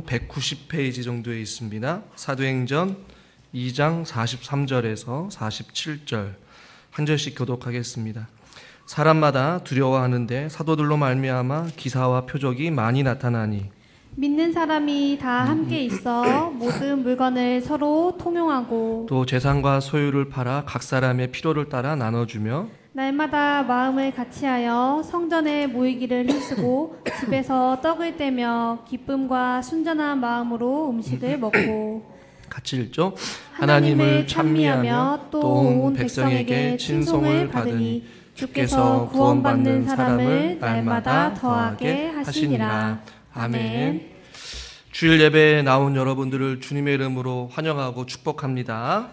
190페이지 정도에 있습니다. 사도행전 2장 43절에서 47절 한 절씩 교독하겠습니다. 사람마다 두려워하는데 사도들로 말미암아 기사와 표적이 많이 나타나니 믿는 사람이 다 함께 있어 모든 물건을 서로 통용하고 또 재산과 소유를 팔아 각 사람의 필요를 따라 나눠주며 날마다 마음을 같이하여 성전에 모이기를 힘쓰고 집에서 떡을 떼며 기쁨과 순전한 마음으로 음식을 먹고 같이 읽죠. 하나님을 찬미하며 또 온 백성에게 칭송을 받으니 주께서 구원받는 사람을 날마다 더하게 하시니라. 아멘. 주일 예배에 나온 여러분들을 주님의 이름으로 환영하고 축복합니다.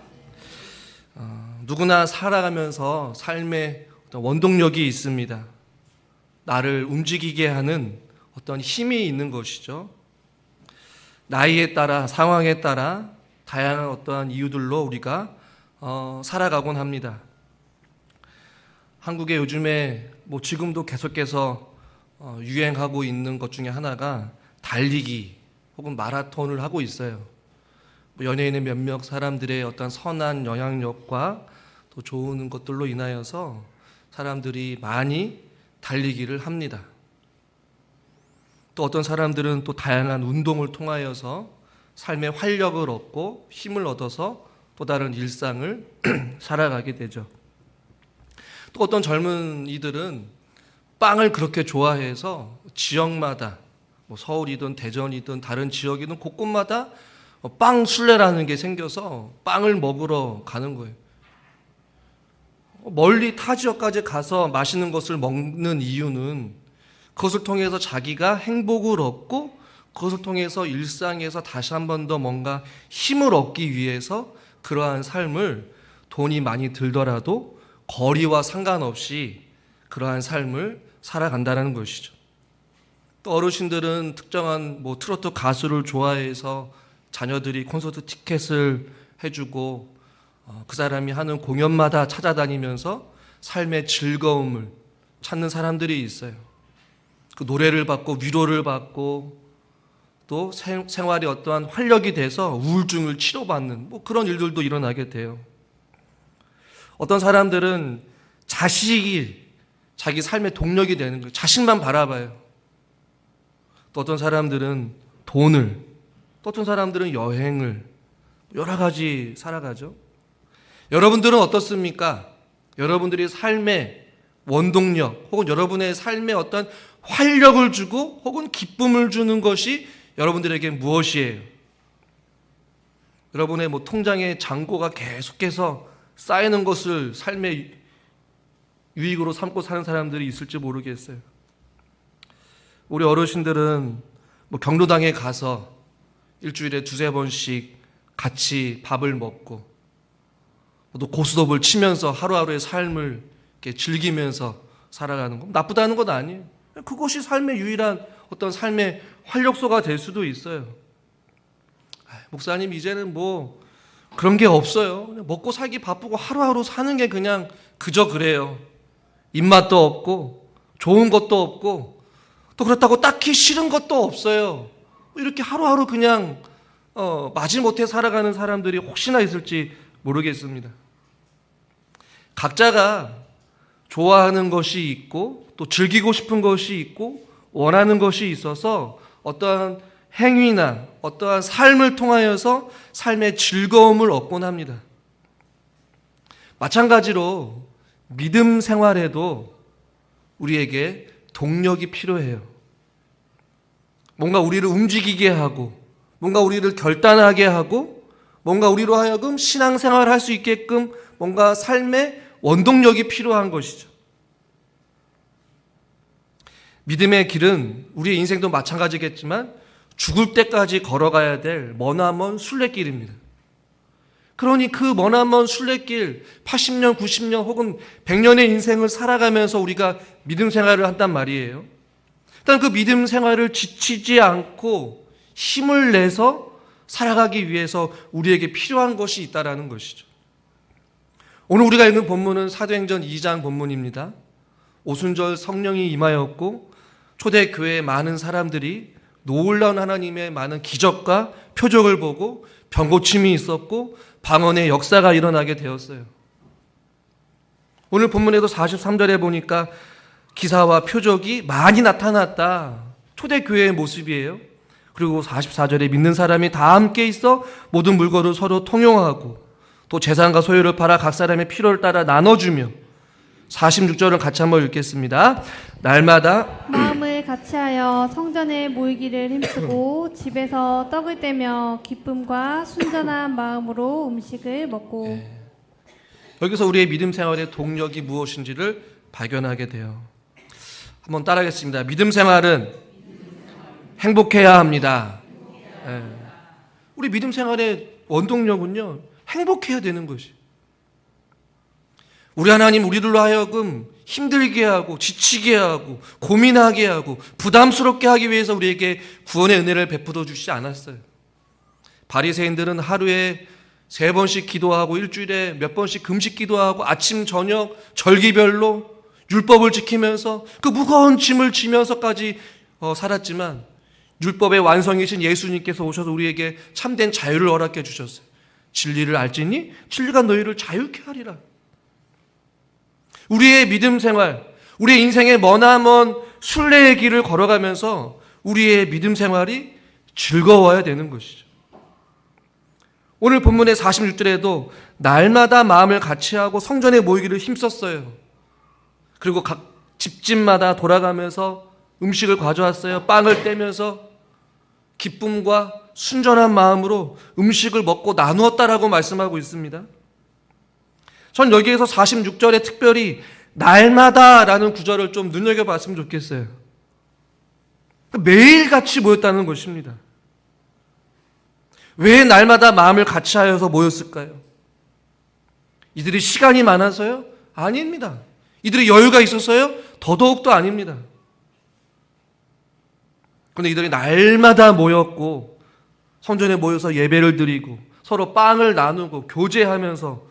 누구나 살아가면서 삶에 어떤 원동력이 있습니다. 나를 움직이게 하는 어떤 힘이 있는 것이죠. 나이에 따라 상황에 따라 다양한 어떠한 이유들로 우리가 살아가곤 합니다. 한국에 요즘에 지금도 계속해서 유행하고 있는 것 중에 하나가 달리기 혹은 마라톤을 하고 있어요. 연예인의 몇몇 사람들의 어떤 선한 영향력과 또 좋은 것들로 인하여서 사람들이 많이 달리기를 합니다. 또 어떤 사람들은 또 다양한 운동을 통하여서 삶의 활력을 얻고 힘을 얻어서 또 다른 일상을 살아가게 되죠. 또 어떤 젊은이들은 빵을 그렇게 좋아해서 지역마다 서울이든 대전이든 다른 지역이든 곳곳마다 빵 순례라는 게 생겨서 빵을 먹으러 가는 거예요. 멀리 타 지역까지 가서 맛있는 것을 먹는 이유는 그것을 통해서 자기가 행복을 얻고 그것을 통해서 일상에서 다시 한 번 더 뭔가 힘을 얻기 위해서 그러한 삶을 돈이 많이 들더라도 거리와 상관없이 그러한 삶을 살아간다는 것이죠. 또 어르신들은 특정한 트로트 가수를 좋아해서 자녀들이 콘서트 티켓을 해주고 그 사람이 하는 공연마다 찾아다니면서 삶의 즐거움을 찾는 사람들이 있어요. 그 노래를 받고 위로를 받고 또 생활이 어떠한 활력이 돼서 우울증을 치료받는 그런 일들도 일어나게 돼요. 어떤 사람들은 자식이 자기 삶의 동력이 되는 거예요. 자식만 바라봐요. 또 어떤 사람들은 돈을, 또 어떤 사람들은 여행을, 여러 가지 살아가죠. 여러분들은 어떻습니까? 여러분들이 삶의 원동력 혹은 여러분의 삶에 어떤 활력을 주고 혹은 기쁨을 주는 것이 여러분들에게 무엇이에요? 여러분의 통장에 잔고가 계속해서 쌓이는 것을 삶의 유익으로 삼고 사는 사람들이 있을지 모르겠어요. 우리 어르신들은 경로당에 가서 일주일에 두세 번씩 같이 밥을 먹고 또 고스톱을 치면서 하루하루의 삶을 이렇게 즐기면서 살아가는 거 나쁘다는 건 아니에요. 그것이 삶의 유일한 어떤 삶의 활력소가 될 수도 있어요. 목사님 이제는 그런 게 없어요. 그냥 먹고 살기 바쁘고 하루하루 사는 게 그냥 그저 그래요. 입맛도 없고 좋은 것도 없고 또 그렇다고 딱히 싫은 것도 없어요. 이렇게 하루하루 그냥 마지못해 살아가는 사람들이 혹시나 있을지 모르겠습니다. 각자가 좋아하는 것이 있고 또 즐기고 싶은 것이 있고 원하는 것이 있어서 어떠한 행위나 어떠한 삶을 통하여서 삶의 즐거움을 얻곤 합니다. 마찬가지로 믿음 생활에도 우리에게 동력이 필요해요. 뭔가 우리를 움직이게 하고 뭔가 우리를 결단하게 하고 뭔가 우리로 하여금 신앙생활을 할 수 있게끔 뭔가 삶의 원동력이 필요한 것이죠. 믿음의 길은 우리의 인생도 마찬가지겠지만 죽을 때까지 걸어가야 될 머나먼 순례길입니다. 그러니 그 머나먼 순례길 80년, 90년 혹은 100년의 인생을 살아가면서 우리가 믿음 생활을 한단 말이에요. 일단 그 믿음 생활을 지치지 않고 힘을 내서 살아가기 위해서 우리에게 필요한 것이 있다는 것이죠. 오늘 우리가 읽는 본문은 사도행전 2장 본문입니다. 오순절 성령이 임하였고 초대교회의 많은 사람들이 놀라운 하나님의 많은 기적과 표적을 보고 병고침이 있었고 방언의 역사가 일어나게 되었어요. 오늘 본문에도 43절에 보니까 기사와 표적이 많이 나타났다. 초대교회의 모습이에요. 그리고 44절에 믿는 사람이 다 함께 있어 모든 물건을 서로 통용하고 또 재산과 소유를 팔아 각 사람의 필요를 따라 나눠주며 46절을 같이 한번 읽겠습니다. 날마다 마음을 같이하여 성전에 모이기를 힘쓰고 집에서 떡을 떼며 기쁨과 순전한 마음으로 음식을 먹고. 여기서 우리의 믿음 생활의 동력이 무엇인지를 발견하게 돼요. 한번 따라하겠습니다. 믿음 생활은 행복해야 합니다. 우리 믿음 생활의 원동력은요, 행복해야 되는 것이. 우리 하나님 우리들로 하여금 힘들게 하고 지치게 하고 고민하게 하고 부담스럽게 하기 위해서 우리에게 구원의 은혜를 베풀어 주시지 않았어요. 바리새인들은 하루에 3번씩 기도하고 일주일에 몇 번씩 금식 기도하고 아침 저녁 절기별로 율법을 지키면서 그 무거운 짐을 지면서까지 살았지만 율법의 완성이신 예수님께서 오셔서 우리에게 참된 자유를 허락해 주셨어요. 진리를 알지니 진리가 너희를 자유케 하리라. 우리의 믿음 생활, 우리의 인생의 머나먼 순례의 길을 걸어가면서 우리의 믿음 생활이 즐거워야 되는 것이죠. 오늘 본문의 46절에도 날마다 마음을 같이하고 성전에 모이기를 힘썼어요. 그리고 각 집집마다 돌아가면서 음식을 가져왔어요. 빵을 떼면서 기쁨과 순전한 마음으로 음식을 먹고 나누었다라고 말씀하고 있습니다. 전 여기에서 46절에 특별히 날마다라는 구절을 좀 눈여겨봤으면 좋겠어요. 매일같이 모였다는 것입니다. 왜 날마다 마음을 같이 하여서 모였을까요? 이들이 시간이 많아서요? 아닙니다. 이들이 여유가 있었어요? 더더욱도 아닙니다. 그런데 이들이 날마다 모였고 성전에 모여서 예배를 드리고 서로 빵을 나누고 교제하면서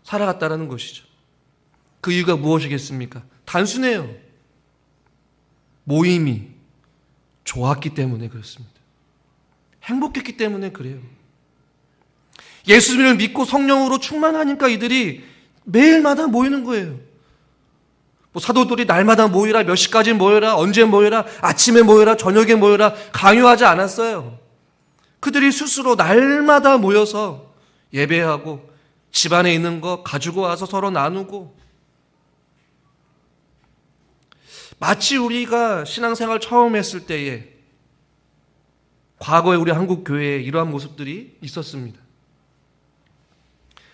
살아갔다라는 것이죠. 그 이유가 무엇이겠습니까? 단순해요. 모임이 좋았기 때문에 그렇습니다. 행복했기 때문에 그래요. 예수님을 믿고 성령으로 충만하니까 이들이 매일마다 모이는 거예요. 사도들이 날마다 모이라, 몇 시까지 모여라, 언제 모여라, 아침에 모여라, 저녁에 모여라 강요하지 않았어요. 그들이 스스로 날마다 모여서 예배하고 집안에 있는 거 가지고 와서 서로 나누고, 마치 우리가 신앙생활 처음 했을 때에 과거에 우리 한국 교회에 이러한 모습들이 있었습니다.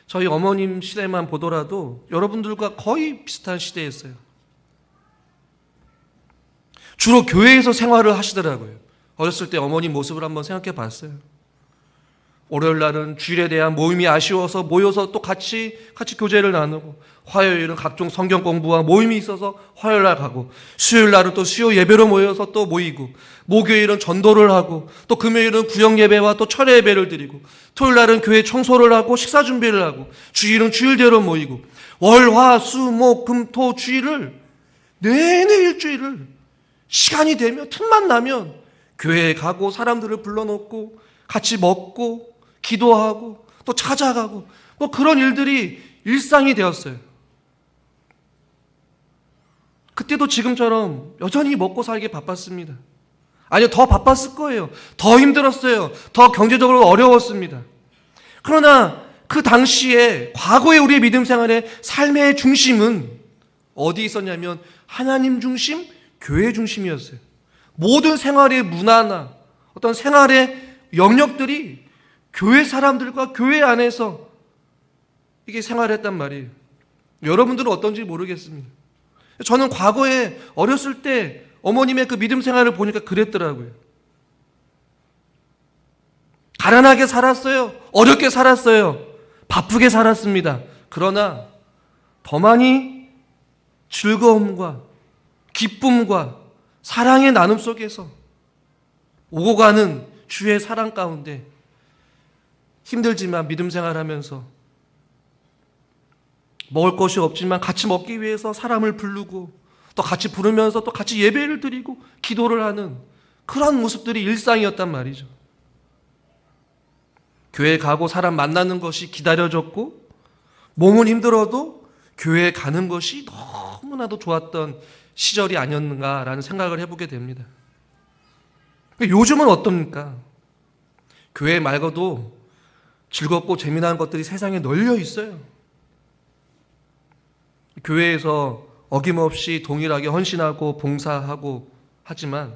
저희 어머님 시대만 보더라도 여러분들과 거의 비슷한 시대였어요. 주로 교회에서 생활을 하시더라고요. 어렸을 때 어머님 모습을 한번 생각해 봤어요. 월요일 날은 주일에 대한 모임이 아쉬워서 모여서 또 같이 교제를 나누고, 화요일은 각종 성경 공부와 모임이 있어서 화요일 날 가고, 수요일 날은 또 수요 예배로 모여서 또 모이고, 목요일은 전도를 하고, 또 금요일은 구역 예배와 또 철회 예배를 드리고, 토요일 날은 교회 청소를 하고 식사 준비를 하고, 주일은 주일대로 모이고, 월, 화, 수, 목, 금, 토, 주일을 내내 일주일을 시간이 되면 틈만 나면 교회에 가고 사람들을 불러놓고 같이 먹고 기도하고 또 찾아가고 그런 일들이 일상이 되었어요. 그때도 지금처럼 여전히 먹고 살기 바빴습니다. 아니요, 더 바빴을 거예요. 더 힘들었어요. 더 경제적으로 어려웠습니다. 그러나 그 당시에 과거의 우리의 믿음 생활의 삶의 중심은 어디 있었냐면 하나님 중심, 교회 중심이었어요. 모든 생활의 문화나 어떤 생활의 영역들이 교회 사람들과 교회 안에서 이게 생활했단 말이에요. 여러분들은 어떤지 모르겠습니다. 저는 과거에 어렸을 때 어머님의 그 믿음 생활을 보니까 그랬더라고요. 가난하게 살았어요. 어렵게 살았어요. 바쁘게 살았습니다. 그러나 더 많이 즐거움과 기쁨과 사랑의 나눔 속에서 오고 가는 주의 사랑 가운데 힘들지만 믿음 생활하면서 먹을 것이 없지만 같이 먹기 위해서 사람을 부르고 또 같이 부르면서 또 같이 예배를 드리고 기도를 하는 그런 모습들이 일상이었단 말이죠. 교회 가고 사람 만나는 것이 기다려졌고 몸은 힘들어도 교회에 가는 것이 너무나도 좋았던 시절이 아니었는가라는 생각을 해보게 됩니다. 요즘은 어떻습니까? 교회 말고도 즐겁고 재미난 것들이 세상에 널려 있어요. 교회에서 어김없이 동일하게 헌신하고 봉사하고 하지만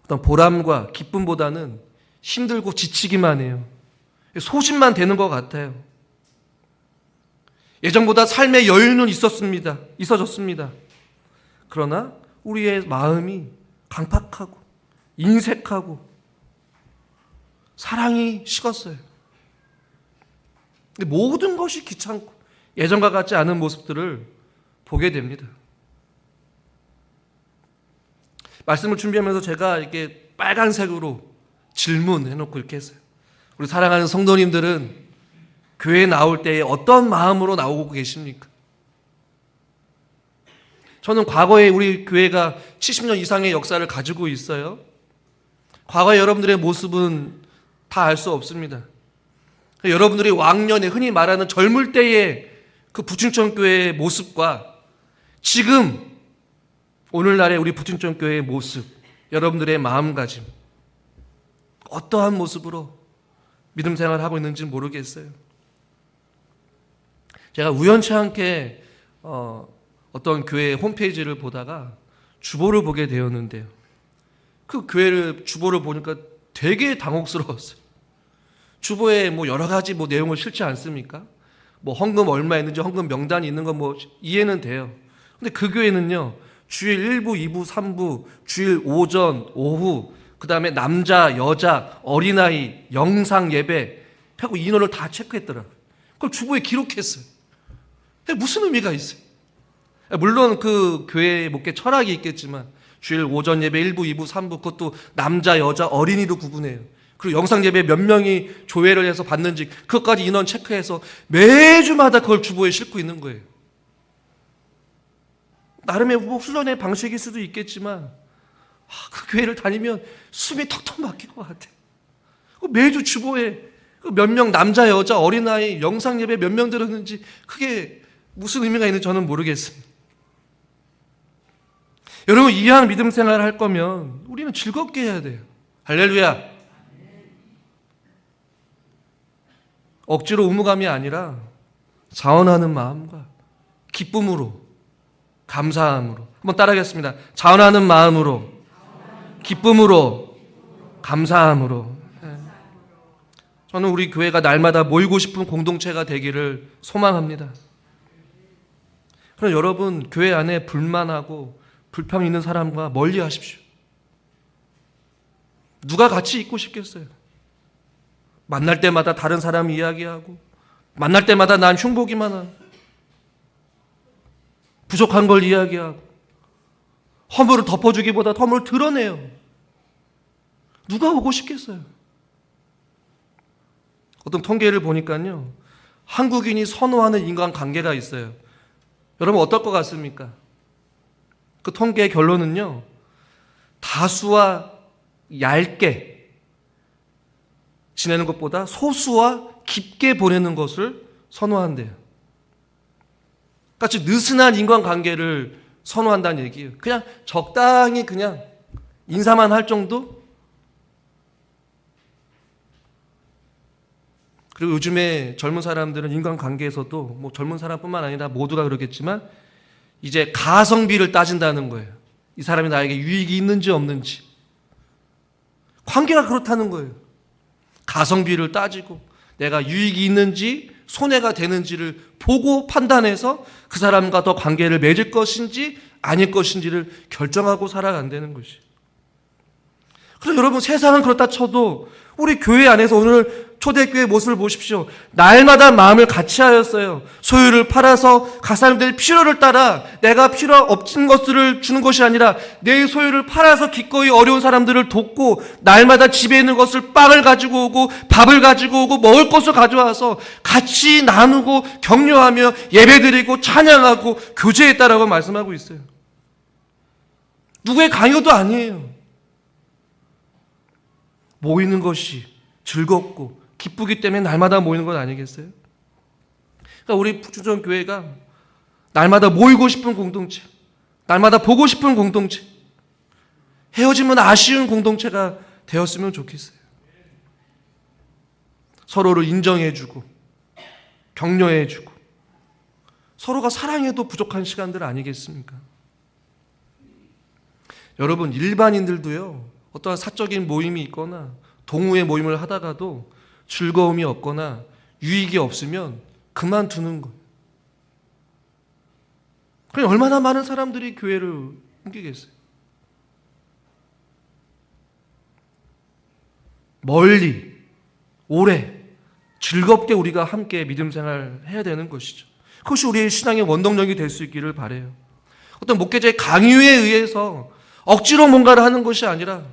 어떤 보람과 기쁨보다는 힘들고 지치기만 해요. 소진만 되는 것 같아요. 예전보다 삶의 여유는 있어졌습니다. 그러나 우리의 마음이 강팍하고 인색하고 사랑이 식었어요. 근데 모든 것이 귀찮고 예전과 같지 않은 모습들을 보게 됩니다. 말씀을 준비하면서 제가 이렇게 빨간색으로 질문해놓고 이렇게 했어요. 우리 사랑하는 성도님들은 교회에 나올 때에 어떤 마음으로 나오고 계십니까? 저는 과거에 우리 교회가 70년 이상의 역사를 가지고 있어요. 과거의 여러분들의 모습은 다 알 수 없습니다. 여러분들이 왕년에 흔히 말하는 젊을 때의 그 부충천교회의 모습과 지금 오늘날의 우리 부충천교회의 모습, 여러분들의 마음가짐 어떠한 모습으로 믿음 생활을 하고 있는지 모르겠어요. 제가 우연치 않게 어떤 교회 홈페이지를 보다가 주보를 보게 되었는데요. 그 교회를 주보를 보니까 되게 당혹스러웠어요. 주보에 뭐 여러 가지 뭐 내용을 실지 않습니까? 뭐 헌금 얼마 있는지 헌금 명단이 있는 건 뭐 이해는 돼요. 근데 그 교회는요, 주일 1부, 2부, 3부, 주일 오전, 오후, 그 다음에 남자, 여자, 어린아이, 영상 예배 하고 인원을 다 체크했더라고요. 그걸 주보에 기록했어요. 무슨 의미가 있어요? 물론 그 교회의 목회 철학이 있겠지만 주일 오전 예배 1부, 2부, 3부 그것도 남자, 여자, 어린이도 구분해요. 그리고 영상 예배 몇 명이 조회를 해서 받는지 그것까지 인원 체크해서 매주마다 그걸 주보에 싣고 있는 거예요. 나름의 뭐 훈련의 방식일 수도 있겠지만 그 교회를 다니면 숨이 턱턱 막힐 것 같아요. 매주 주보에 몇 명 남자, 여자, 어린아이, 영상 예배 몇 명 들었는지 그게 무슨 의미가 있는지 저는 모르겠습니다. 여러분, 이해한 믿음 생활을 할 거면 우리는 즐겁게 해야 돼요. 할렐루야. 억지로 의무감이 아니라 자원하는 마음과 기쁨으로, 감사함으로. 한번 따라하겠습니다. 자원하는 마음으로, 기쁨으로, 감사함으로. 저는 우리 교회가 날마다 모이고 싶은 공동체가 되기를 소망합니다. 그럼 여러분, 교회 안에 불만하고 불평 있는 사람과 멀리 하십시오. 누가 같이 있고 싶겠어요? 만날 때마다 다른 사람 이야기하고 만날 때마다 난 흉보기만 하고 부족한 걸 이야기하고 허물을 덮어주기보다 허물을 드러내요. 누가 오고 싶겠어요? 어떤 통계를 보니까요, 한국인이 선호하는 인간관계가 있어요. 여러분 어떨 것 같습니까? 그 통계의 결론은요, 다수와 얇게 지내는 것보다 소수와 깊게 보내는 것을 선호한대요. 같이 느슨한 인간관계를 선호한다는 얘기예요. 그냥 적당히 그냥 인사만 할 정도? 그리고 요즘에 젊은 사람들은 인간관계에서도 뭐 젊은 사람뿐만 아니라 모두가 그러겠지만 이제 가성비를 따진다는 거예요. 이 사람이 나에게 유익이 있는지 없는지. 관계가 그렇다는 거예요. 가성비를 따지고 내가 유익이 있는지 손해가 되는지를 보고 판단해서 그 사람과 더 관계를 맺을 것인지 아닐 것인지를 결정하고 살아간다는 것이. 그래서 여러분, 세상은 그렇다 쳐도 우리 교회 안에서 오늘 초대교회 모습을 보십시오. 날마다 마음을 같이 하였어요. 소유를 팔아서 각 사람들의 필요를 따라 내가 필요 없는 것들을 주는 것이 아니라 내 소유를 팔아서 기꺼이 어려운 사람들을 돕고 날마다 집에 있는 것을 빵을 가지고 오고 밥을 가지고 오고 먹을 것을 가져와서 같이 나누고 격려하며 예배드리고 찬양하고 교제했다라고 말씀하고 있어요. 누구의 강요도 아니에요. 모이는 것이 즐겁고 기쁘기 때문에 날마다 모이는 것 아니겠어요? 그러니까 우리 북주전교회가 날마다 모이고 싶은 공동체, 날마다 보고 싶은 공동체, 헤어지면 아쉬운 공동체가 되었으면 좋겠어요. 서로를 인정해주고 격려해주고 서로가 사랑해도 부족한 시간들 아니겠습니까? 여러분, 일반인들도요, 어떠한 사적인 모임이 있거나 동호회 모임을 하다가도 즐거움이 없거나 유익이 없으면 그만두는 거예요. 그럼 얼마나 많은 사람들이 교회를 옮기겠어요? 멀리, 오래, 즐겁게 우리가 함께 믿음 생활을 해야 되는 것이죠. 그것이 우리의 신앙의 원동력이 될 수 있기를 바라요. 어떤 목회자의 강요에 의해서 억지로 뭔가를 하는 것이 아니라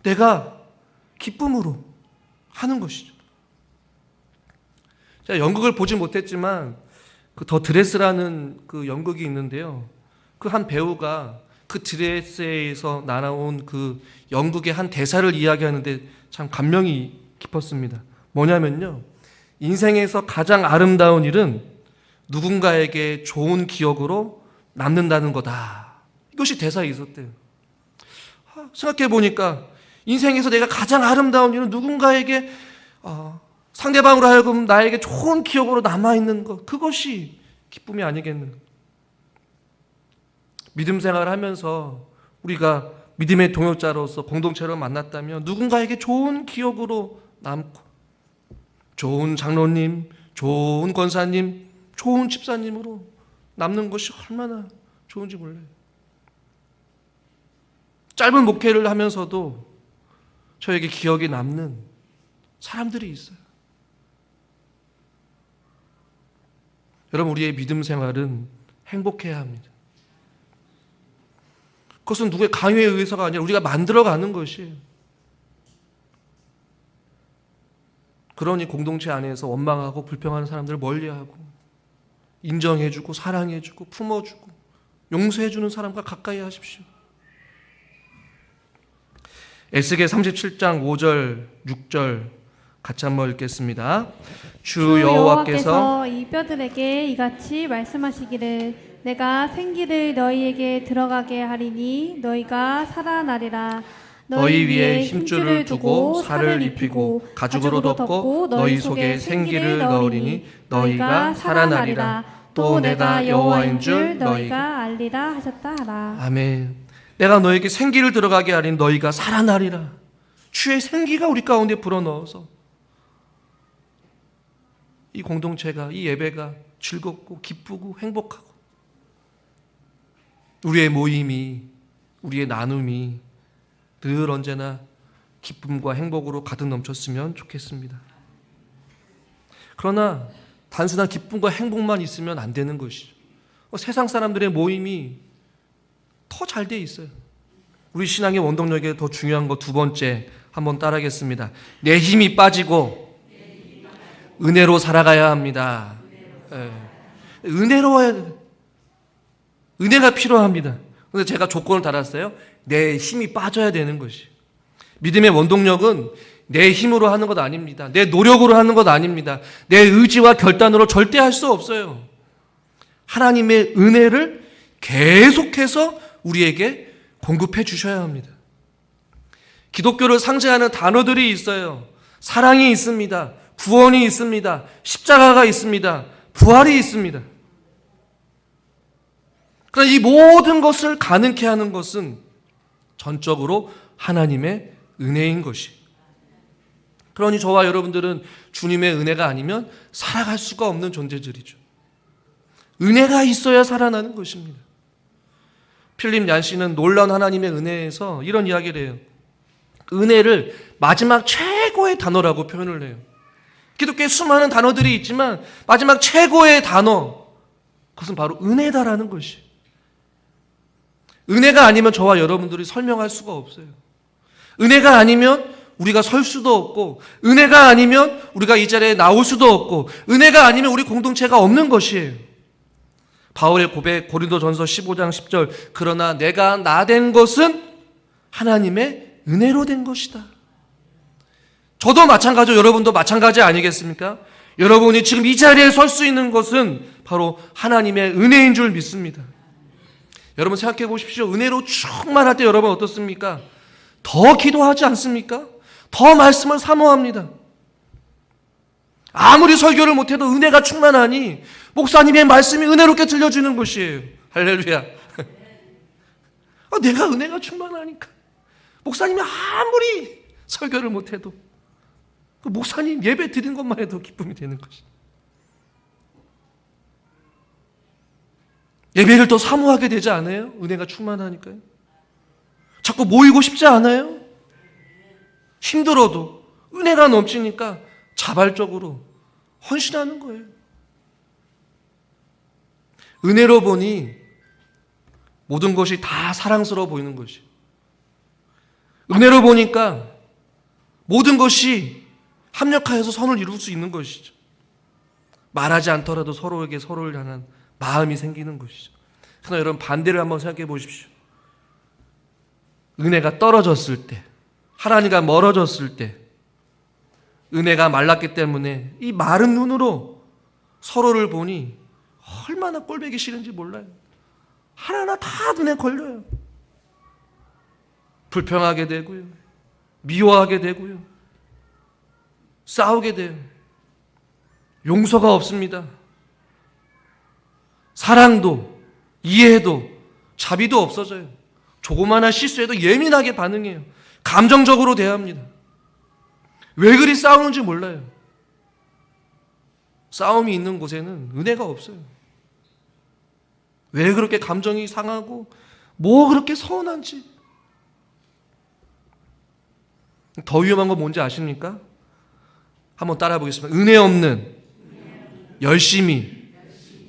내가 기쁨으로 하는 것이죠. 제가 연극을 보지 못했지만 그 더 드레스라는 그 연극이 있는데요. 그 한 배우가 그 드레스에서 나온 그 연극의 한 대사를 이야기하는데 참 감명이 깊었습니다. 뭐냐면요, 인생에서 가장 아름다운 일은 누군가에게 좋은 기억으로 남는다는 거다. 이것이 대사에 있었대요. 생각해 보니까 인생에서 내가 가장 아름다운 일은 누군가에게 상대방으로 하여금 나에게 좋은 기억으로 남아있는 것, 그것이 기쁨이 아니겠는가. 믿음 생활을 하면서 우리가 믿음의 동역자로서 공동체를 만났다면 누군가에게 좋은 기억으로 남고 좋은 장로님, 좋은 권사님, 좋은 집사님으로 남는 것이 얼마나 좋은지 몰라요. 짧은 목회를 하면서도 저에게 기억이 남는 사람들이 있어요. 여러분, 우리의 믿음 생활은 행복해야 합니다. 그것은 누구의 강요에 의해서가 아니라 우리가 만들어가는 것이에요. 그러니 공동체 안에서 원망하고 불평하는 사람들을 멀리하고 인정해주고 사랑해주고 품어주고 용서해주는 사람과 가까이 하십시오. 에스겔 37장 5절 6절 같이 한번 읽겠습니다. 주 여호와께서 이 뼈들에게 이같이 말씀하시기를 내가 생기를 너희에게 들어가게 하리니 너희가 살아나리라. 너희 위에 힘줄을 두고 살을 입히고 가죽으로 덮고 너희 속에 생기를 넣으리니 너희가 살아나리라. 또 내가 여호와인 줄 너희가 알리라 하셨다 하라. 아멘. 내가 너에게 생기를 들어가게 하리니 너희가 살아나리라. 주의 생기가 우리 가운데 불어넣어서 이 공동체가, 이 예배가 즐겁고 기쁘고 행복하고 우리의 모임이, 우리의 나눔이 늘 언제나 기쁨과 행복으로 가득 넘쳤으면 좋겠습니다. 그러나 단순한 기쁨과 행복만 있으면 안 되는 것이죠. 세상 사람들의 모임이 더 잘 돼 있어요. 우리 신앙의 원동력에 더 중요한 거 두 번째 한번 따라하겠습니다. 내 힘이 빠지고 은혜로 살아가야 합니다. 은혜로워야 돼요. 은혜가 필요합니다. 그런데 제가 조건을 달았어요. 내 힘이 빠져야 되는 것이. 믿음의 원동력은 내 힘으로 하는 것 아닙니다. 내 노력으로 하는 것 아닙니다. 내 의지와 결단으로 절대 할 수 없어요. 하나님의 은혜를 계속해서 우리에게 공급해 주셔야 합니다. 기독교를 상징하는 단어들이 있어요. 사랑이 있습니다. 구원이 있습니다. 십자가가 있습니다. 부활이 있습니다. 그러나 이 모든 것을 가능케 하는 것은 전적으로 하나님의 은혜인 것이. 그러니 저와 여러분들은 주님의 은혜가 아니면 살아갈 수가 없는 존재들이죠. 은혜가 있어야 살아나는 것입니다. 필립 얀시는 놀라운 하나님의 은혜에서 이런 이야기를 해요. 은혜를 마지막 최고의 단어라고 표현을 해요. 기독교에 수많은 단어들이 있지만 마지막 최고의 단어, 그것은 바로 은혜다라는 것이. 은혜가 아니면 저와 여러분들이 설명할 수가 없어요. 은혜가 아니면 우리가 설 수도 없고, 은혜가 아니면 우리가 이 자리에 나올 수도 없고, 은혜가 아니면 우리 공동체가 없는 것이에요. 바울의 고백 고린도전서 15장 10절 그러나 내가 나 된 것은 하나님의 은혜로 된 것이다. 저도 마찬가지고 여러분도 마찬가지 아니겠습니까? 여러분이 지금 이 자리에 설 수 있는 것은 바로 하나님의 은혜인 줄 믿습니다. 여러분 생각해 보십시오. 은혜로 충만할 때 여러분 어떻습니까? 더 기도하지 않습니까? 더 말씀을 사모합니다. 아무리 설교를 못해도 은혜가 충만하니 목사님의 말씀이 은혜롭게 들려주는 것이에요. 할렐루야. 내가 은혜가 충만하니까 목사님이 아무리 설교를 못해도 그 목사님 예배 드린 것만 해도 기쁨이 되는 것이죠. 예배를 더 사모하게 되지 않아요? 은혜가 충만하니까요. 자꾸 모이고 싶지 않아요? 힘들어도 은혜가 넘치니까 자발적으로 헌신하는 거예요. 은혜로 보니 모든 것이 다 사랑스러워 보이는 것이. 은혜로 보니까 모든 것이 합력하여서 선을 이룰 수 있는 것이죠. 말하지 않더라도 서로를 향한 마음이 생기는 것이죠. 그러나 여러분 반대를 한번 생각해 보십시오. 은혜가 떨어졌을 때, 하나님과 멀어졌을 때, 은혜가 말랐기 때문에 이 마른 눈으로 서로를 보니 얼마나 꼴보기 싫은지 몰라요. 하나하나 다 눈에 걸려요. 불평하게 되고요. 미워하게 되고요. 싸우게 돼요. 용서가 없습니다. 사랑도 이해도 자비도 없어져요. 조그마한 실수에도 예민하게 반응해요. 감정적으로 대합니다. 왜 그리 싸우는지 몰라요. 싸움이 있는 곳에는 은혜가 없어요. 왜 그렇게 감정이 상하고 뭐 그렇게 서운한지. 더 위험한 건 뭔지 아십니까? 한번 따라 보겠습니다. 은혜 없는 열심이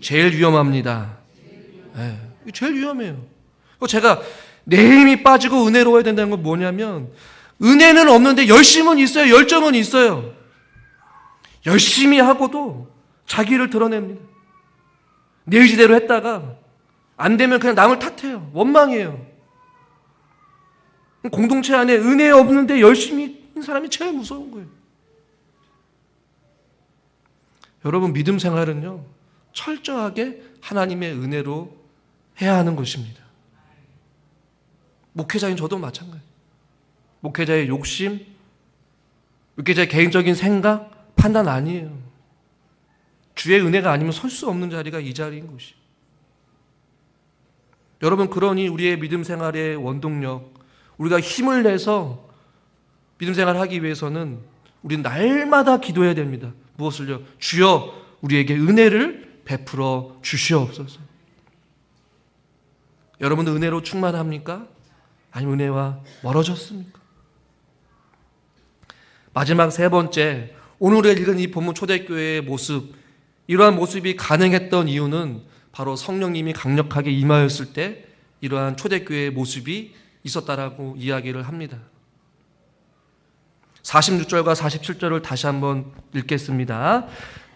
제일 위험합니다. 네, 이게 제일 위험해요. 제가 내 힘이 빠지고 은혜로워야 된다는 건 뭐냐면 은혜는 없는데 열심은 있어요. 열정은 있어요. 열심히 하고도 자기를 드러냅니다. 내 의지대로 했다가 안 되면 그냥 남을 탓해요. 원망해요. 공동체 안에 은혜 없는데 열심히 한 사람이 제일 무서운 거예요. 여러분 믿음 생활은요 철저하게 하나님의 은혜로 해야 하는 것입니다. 목회자인 저도 마찬가지예요. 목회자의 욕심, 목회자의 개인적인 생각, 판단 아니에요. 주의 은혜가 아니면 설 수 없는 자리가 이 자리인 것이. 여러분 그러니 우리의 믿음 생활의 원동력, 우리가 힘을 내서 믿음 생활을 하기 위해서는 우리는 날마다 기도해야 됩니다. 무엇을요? 주여 우리에게 은혜를 베풀어 주시옵소서. 여러분도 은혜로 충만합니까? 아니면 은혜와 멀어졌습니까? 마지막 세 번째, 오늘 읽은 이 본문 초대교회의 모습, 이러한 모습이 가능했던 이유는 바로 성령님이 강력하게 임하였을 때 이러한 초대교회의 모습이 있었다라고 이야기를 합니다. 46절과 47절을 다시 한번 읽겠습니다.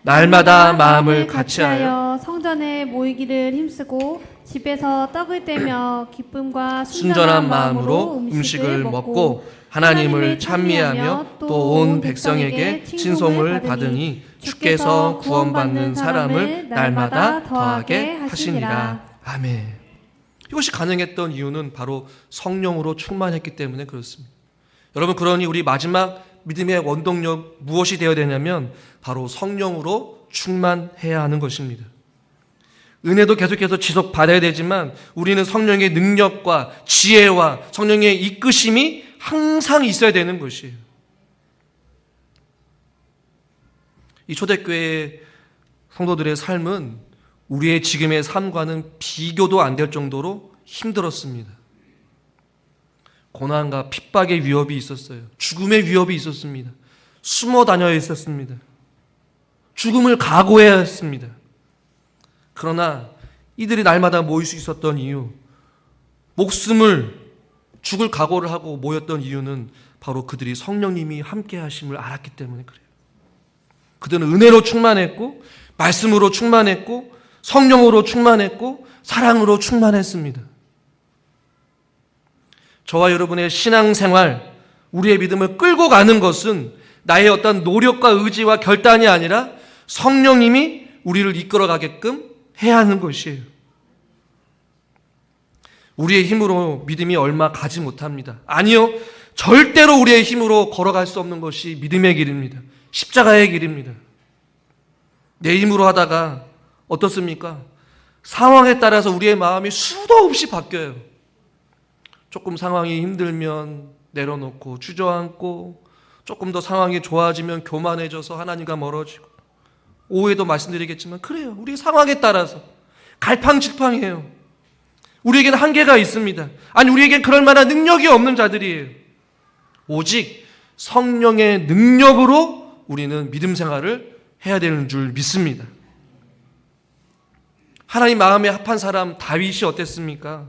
날마다 마음을 같이하여 성전에 모이기를 힘쓰고 집에서 떡을 떼며 기쁨과 순전한 마음으로 음식을 먹고 하나님을 찬미하며 또 온 백성에게 칭송을 받으니 주께서 구원받는 사람을 날마다 더하게 하시니라. 아멘. 이것이 가능했던 이유는 바로 성령으로 충만했기 때문에 그렇습니다. 여러분 그러니 우리 마지막 믿음의 원동력 무엇이 되어야 되냐면 바로 성령으로 충만해야 하는 것입니다. 은혜도 계속해서 지속받아야 되지만 우리는 성령의 능력과 지혜와 성령의 이끄심이 항상 있어야 되는 것이에요. 이 초대교회 성도들의 삶은 우리의 지금의 삶과는 비교도 안 될 정도로 힘들었습니다. 고난과 핍박의 위협이 있었어요. 죽음의 위협이 있었습니다. 숨어 다녀야 했었습니다. 죽음을 각오해야 했습니다. 그러나 이들이 날마다 모일 수 있었던 이유, 목숨을 죽을 각오를 하고 모였던 이유는 바로 그들이 성령님이 함께 하심을 알았기 때문에 그래요. 그들은 은혜로 충만했고 말씀으로 충만했고 성령으로 충만했고 사랑으로 충만했습니다. 저와 여러분의 신앙생활, 우리의 믿음을 끌고 가는 것은 나의 어떤 노력과 의지와 결단이 아니라 성령님이 우리를 이끌어가게끔 해야 하는 것이에요. 우리의 힘으로 믿음이 얼마 가지 못합니다. 아니요, 절대로 우리의 힘으로 걸어갈 수 없는 것이 믿음의 길입니다. 십자가의 길입니다. 내 힘으로 하다가 어떻습니까? 상황에 따라서 우리의 마음이 수도 없이 바뀌어요. 조금 상황이 힘들면 내려놓고 주저앉고, 조금 더 상황이 좋아지면 교만해져서 하나님과 멀어지고, 오후에도 말씀드리겠지만 그래요. 우리 상황에 따라서 갈팡질팡해요. 우리에게는 한계가 있습니다. 아니, 우리에겐 그럴 만한 능력이 없는 자들이에요. 오직 성령의 능력으로 우리는 믿음 생활을 해야 되는 줄 믿습니다. 하나님 마음에 합한 사람 다윗이 어땠습니까?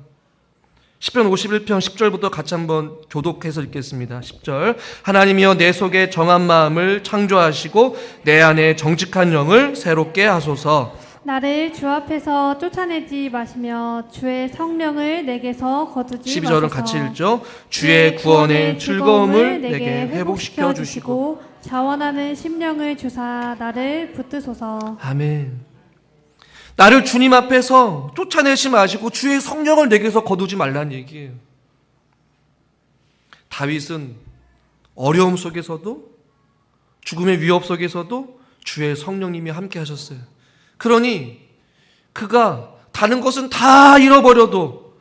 시편 51편 10절부터 같이 한번 교독해서 읽겠습니다. 10절. 하나님이여 내 속에 정한 마음을 창조하시고 내 안에 정직한 영을 새롭게 하소서. 나를 주 앞에서 쫓아내지 마시며 주의 성령을 내게서 거두지 12절은 마소서. 같이 읽죠. 주의 구원의 즐거움을 내게 회복시켜 주시고 자원하는 심령을 주사 나를 붙드소서. 아멘. 나를 주님 앞에서 쫓아내지 마시고 주의 성령을 내게서 거두지 말라는 얘기예요. 다윗은 어려움 속에서도, 죽음의 위협 속에서도 주의 성령님이 함께 하셨어요. 그러니 그가 다른 것은 다 잃어버려도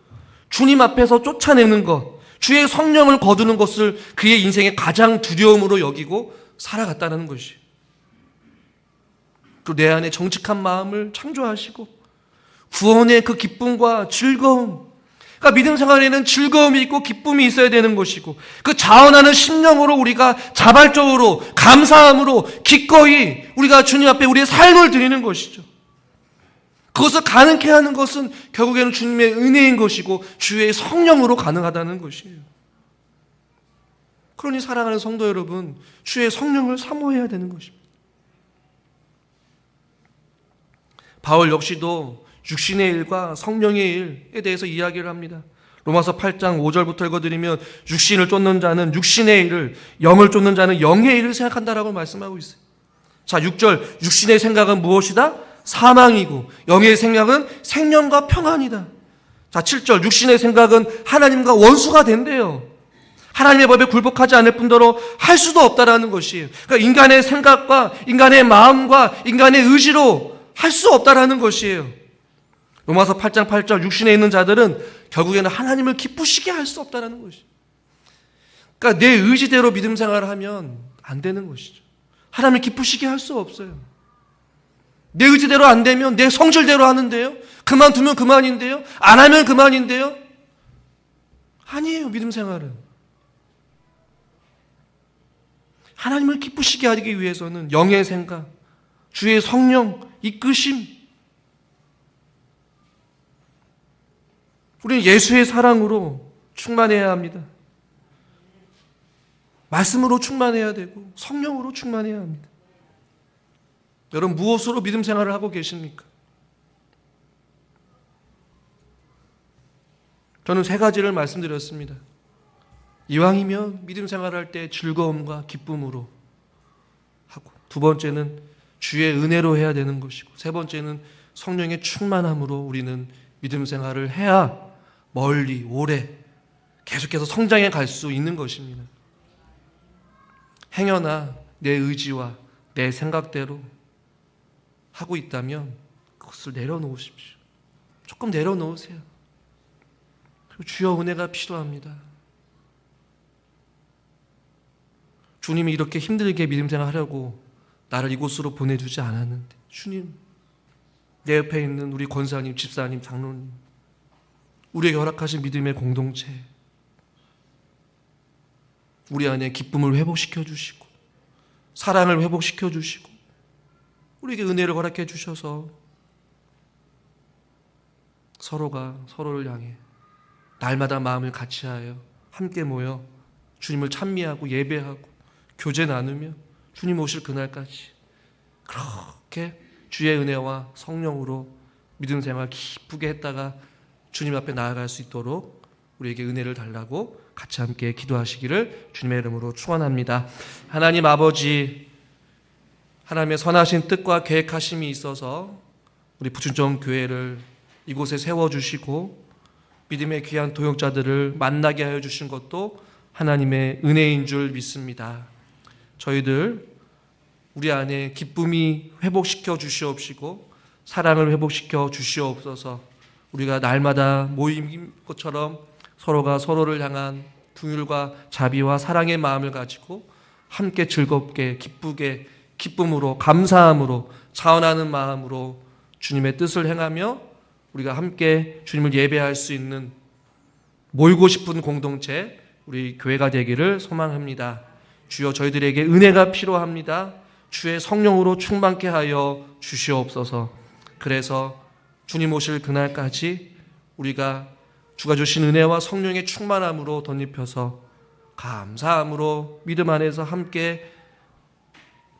주님 앞에서 쫓아내는 것, 주의 성령을 거두는 것을 그의 인생의 가장 두려움으로 여기고 살아갔다는 것이에요. 또 내 안에 정직한 마음을 창조하시고 구원의 그 기쁨과 즐거움, 그러니까 믿음 생활에는 즐거움이 있고 기쁨이 있어야 되는 것이고, 그 자원하는 심령으로 우리가 자발적으로 감사함으로 기꺼이 우리가 주님 앞에 우리의 삶을 드리는 것이죠. 그것을 가능케 하는 것은 결국에는 주님의 은혜인 것이고 주의 성령으로 가능하다는 것이에요. 그러니 사랑하는 성도 여러분, 주의 성령을 사모해야 되는 것입니다. 바울 역시도 육신의 일과 성령의 일에 대해서 이야기를 합니다. 로마서 8장 5절부터 읽어드리면 육신을 쫓는 자는 육신의 일을, 영을 쫓는 자는 영의 일을 생각한다라고 말씀하고 있어요. 자, 6절, 육신의 생각은 무엇이다? 사망이고 영의 생각은 생명과 평안이다. 자, 7절, 육신의 생각은 하나님과 원수가 된대요. 하나님의 법에 굴복하지 않을 뿐더러 할 수도 없다라는 것이에요. 그러니까 인간의 생각과 인간의 마음과 인간의 의지로 할 수 없다라는 것이에요. 로마서 8장 8절, 육신에 있는 자들은 결국에는 하나님을 기쁘시게 할 수 없다라는 것이에요. 그러니까 내 의지대로 믿음 생활을 하면 안 되는 것이죠. 하나님을 기쁘시게 할 수 없어요. 내 의지대로 안 되면 내 성질대로 하는데요. 그만두면 그만인데요. 안 하면 그만인데요. 아니에요, 믿음 생활은. 하나님을 기쁘시게 하기 위해서는 영의 생각, 주의 성령, 이끄심, 우리는 예수의 사랑으로 충만해야 합니다. 말씀으로 충만해야 되고 성령으로 충만해야 합니다. 여러분, 무엇으로 믿음 생활을 하고 계십니까? 저는 세 가지를 말씀드렸습니다. 이왕이면 믿음 생활할 때 즐거움과 기쁨으로 하고, 두 번째는 주의 은혜로 해야 되는 것이고, 세 번째는 성령의 충만함으로 우리는 믿음 생활을 해야 멀리 오래 계속해서 성장해 갈 수 있는 것입니다. 행여나 내 의지와 내 생각대로 하고 있다면 그것을 내려놓으십시오. 조금 내려놓으세요. 그리고 주여 은혜가 필요합니다. 주님이 이렇게 힘들게 믿음 생활하려고 나를 이곳으로 보내주지 않았는데, 주님, 내 옆에 있는 우리 권사님, 집사님, 장로님, 우리에게 허락하신 믿음의 공동체, 우리 안에 기쁨을 회복시켜 주시고 사랑을 회복시켜 주시고 우리에게 은혜를 허락해 주셔서 서로가 서로를 향해 날마다 마음을 같이하여 함께 모여 주님을 찬미하고 예배하고 교제 나누며 주님 오실 그날까지 그렇게 주의 은혜와 성령으로 믿음 생활 기쁘게 했다가 주님 앞에 나아갈 수 있도록 우리에게 은혜를 달라고 같이 함께 기도하시기를 주님의 이름으로 축원합니다. 하나님 아버지, 하나님의 선하신 뜻과 계획하심이 있어서 우리 부춘정 교회를 이곳에 세워주시고 믿음의 귀한 도역자들을 만나게 하여 주신 것도 하나님의 은혜인 줄 믿습니다. 저희들 우리 안에 기쁨이 회복시켜 주시옵시고 사랑을 회복시켜 주시옵소서. 우리가 날마다 모인 것처럼 서로가 서로를 향한 긍휼과 자비와 사랑의 마음을 가지고 함께 즐겁게 기쁘게 기쁨으로 감사함으로 자원하는 마음으로 주님의 뜻을 행하며 우리가 함께 주님을 예배할 수 있는 모이고 싶은 공동체 우리 교회가 되기를 소망합니다. 주여 저희들에게 은혜가 필요합니다. 주의 성령으로 충만케 하여 주시옵소서. 그래서 주님 오실 그날까지 우리가 주가 주신 은혜와 성령의 충만함으로 덧입혀서 감사함으로 믿음 안에서 함께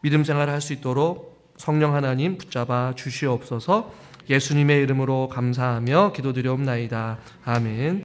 믿음 생활을 할 수 있도록 성령 하나님 붙잡아 주시옵소서. 예수님의 이름으로 감사하며 기도드리옵나이다. 아멘.